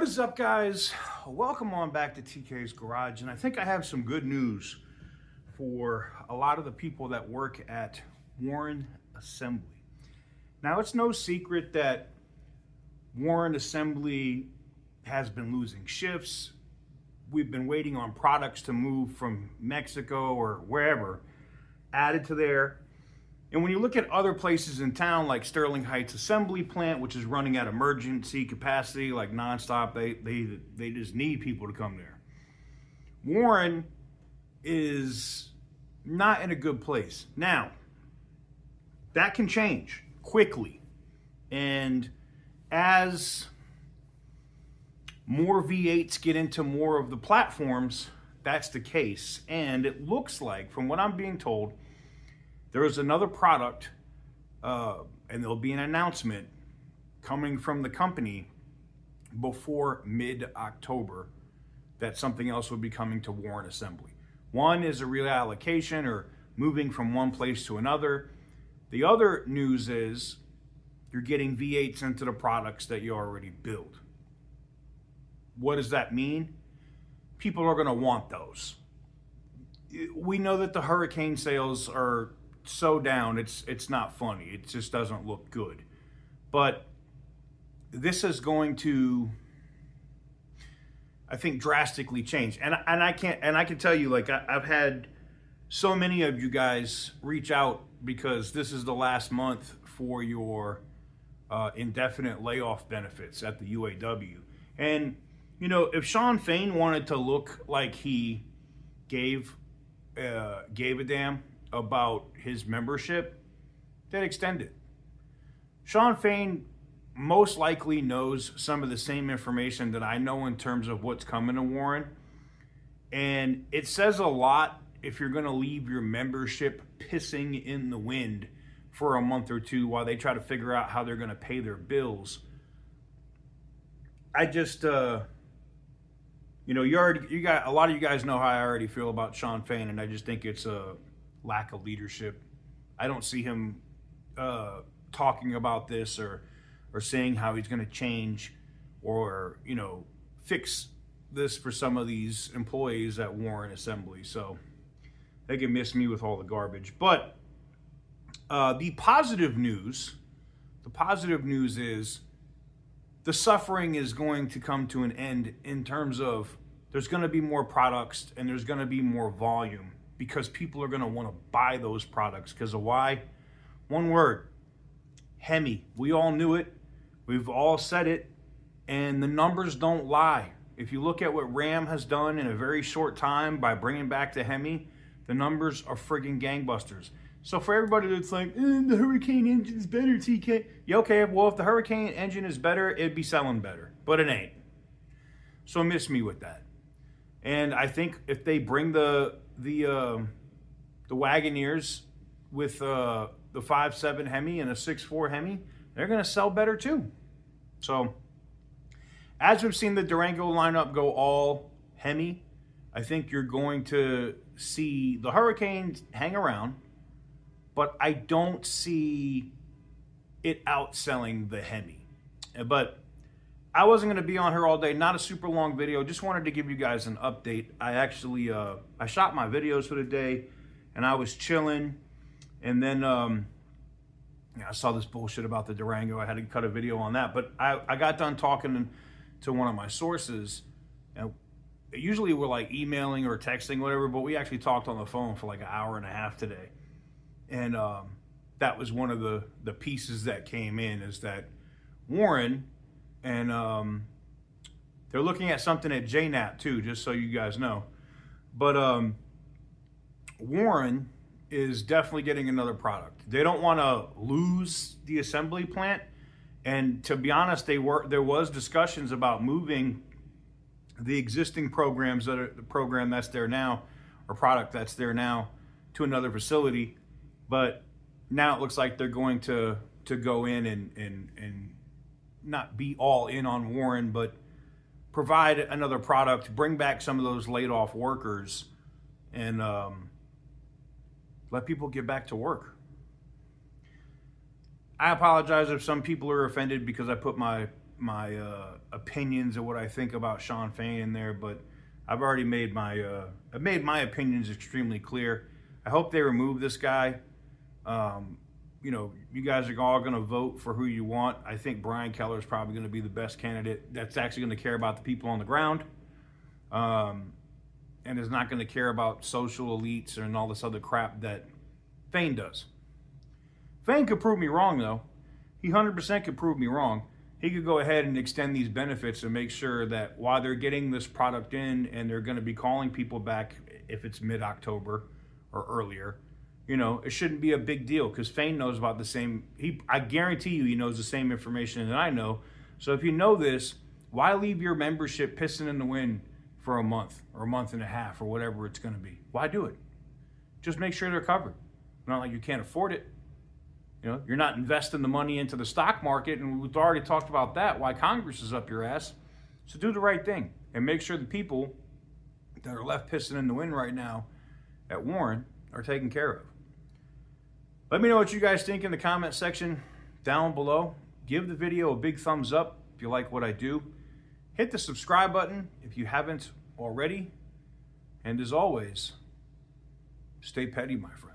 is up, guys? Welcome on back to TK's Garage, and I think I have some good news for a lot of the people that work at Warren Assembly. Now, it's no secret that Warren Assembly has been losing shifts. We've been waiting on products to move from Mexico or wherever added to there. And when you look at other places in town, like Sterling Heights Assembly Plant, which is running at emergency capacity, like nonstop, they just need people to come there. Warren is not in a good place. Now, that can change quickly. And as more V8s get into more of the platforms, that's the case. And it looks like, from what I'm being told, there is another product, and there'll be an announcement coming from the company before mid-October that something else will be coming to Warren Assembly. One is a reallocation or moving from one place to another. The other news is you're getting V8s into the products that you already build. What does that mean? People are going to want those. We know that the Hurricane sales are so down, it's not funny. It just doesn't look good. But this is going to, I think, drastically change. And I can tell you, like, I've had so many of you guys reach out because this is the last month for your indefinite layoff benefits at the UAW. And you know, if Shawn Fain wanted to look like he gave a damn about his membership, then extend it. Shawn Fain most likely knows some of the same information that I know in terms of what's coming to Warren. And it says a lot if you're going to leave your membership pissing in the wind for a month or two while they try to figure out how they're going to pay their bills. I just, you know, you got a lot of you guys know how I already feel about Shawn Fain, and I just think it's a lack of leadership. I don't see him talking about this or saying how he's going to change or, you know, fix this for some of these employees at Warren Assembly. So they can miss me with all the garbage. But the positive news is the suffering is going to come to an end in terms of there's going to be more products and there's going to be more volume because people are going to want to buy those products. Because of why? One word: Hemi. We all knew it. We've all said it. And the numbers don't lie. If you look at what Ram has done in a very short time by bringing back the Hemi, the numbers are friggin' gangbusters. So for everybody that's like, the Hurricane engine's better, TK. Yeah, okay, well, if the Hurricane engine is better, it'd be selling better. But it ain't. So miss me with that. And I think if they bring the Wagoneers with the 5.7 Hemi and a 6.4 Hemi, they're going to sell better too. So as we've seen the Durango lineup go all Hemi, I think you're going to see the Hurricane hang around, but I don't see it outselling the Hemi. But I wasn't going to be on here all day. Not a super long video. Just wanted to give you guys an update. I actually, I shot my videos for the day, and I was chilling. And then I saw this bullshit about the Durango. I had to cut a video on that. But I got done talking to one of my sources. And usually we're like emailing or texting, whatever. But we actually talked on the phone for like an hour and a half today. And that was one of the pieces that came in, is that Warren... And they're looking at something at JNAP too, just so you guys know. But Warren is definitely getting another product. They don't want to lose the assembly plant. And to be honest, there was discussions about moving the existing programs the program that's there now, or product that's there now, to another facility. But now it looks like they're going to go in and not be all in on Warren, but provide another product, bring back some of those laid off workers, and let people get back to work. I apologize if some people are offended because I put my my opinions of what I think about Shawn Fain in there, but I've already made my opinions extremely clear. I hope they remove this guy. You know, you guys are all going to vote for who you want. I think Brian Keller is probably going to be the best candidate that's actually going to care about the people on the ground, and is not going to care about social elites and all this other crap that Fain does. Fain could prove me wrong, though. He 100% could prove me wrong. He could go ahead and extend these benefits and make sure that while they're getting this product in and they're going to be calling people back if it's mid-October or earlier, you know, it shouldn't be a big deal because Fain knows about the same. I guarantee you he knows the same information that I know. So if you know this, why leave your membership pissing in the wind for a month or a month and a half or whatever it's going to be? Why do it? Just make sure they're covered. Not like you can't afford it. You know, you're not investing the money into the stock market, and we've already talked about that, why Congress is up your ass. So do the right thing and make sure the people that are left pissing in the wind right now at Warren are taken care of. Let me know what you guys think in the comment section down below. Give the video a big thumbs up if you like what I do. Hit the subscribe button if you haven't already. And as always, stay petty, my friend.